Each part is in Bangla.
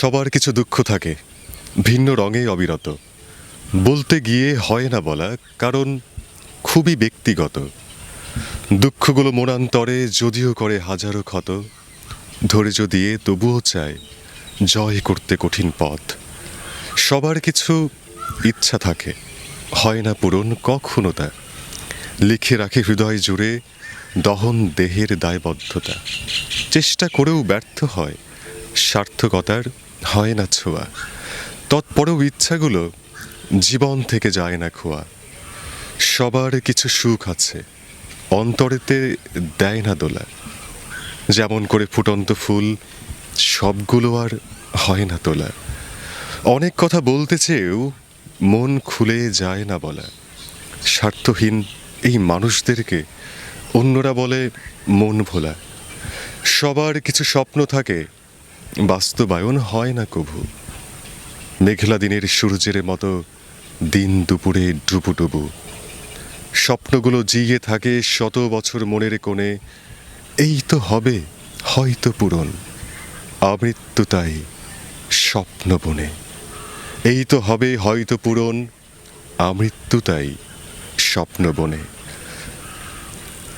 সবার কিছু দুঃখ থাকে, ভিন্ন রঙে অবিরত। বলতে গিয়ে হয় না বলা, কারণ খুবই ব্যক্তিগত। দুঃখগুলো মনান্তরে যদিও করে হাজারো ক্ষত, ধৈর্য দিয়ে তবুও চায় জয় করতে কঠিন পথ। সবার কিছু ইচ্ছা থাকে, হয় না পূরণ কখনো তা। লিখে রাখে হৃদয় জুড়ে দহন দেহের দায়বদ্ধতা। চেষ্টা করেও ব্যর্থ হয়, সার্থকতার হয় না ছোঁয়া। তৎপরেও ইচ্ছাগুলো জীবন থেকে যায় না খোয়া। সবার কিছু সুখ আছে, অন্তরেতে দেয় না দোলা। যেমন করে ফুটন্ত ফুল, সবগুলো আর হয় না তোলা। অনেক কথা বলতে চেয়েও মন খুলে যায় না বলা। স্বার্থহীন এই মানুষদেরকে অন্যরা বলে মন ভোলা। সবার কিছু স্বপ্ন থাকে, বাস্তবায়ন হয় না কভু। মেঘলা দিনের সূর্যের মতো দিন দুপুরে ডুবুডুবু। স্বপ্নগুলো জিয়ে থাকে শত বছর মনের কোণে। এই তো হবে হয়তো পূরণ, আমৃত্যু তাই স্বপ্ন বনে। এই তো হবে হয়তো পূরণ, আমৃত্যু তাই স্বপ্ন বনে।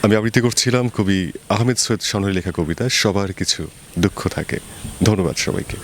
আমি আবৃত্তি করছিলাম কবি আহমেদ সৈয়দ শানুর লেখা কবিতা সবার কিছু দুঃখ থাকে। ধন্যবাদ সবাইকে।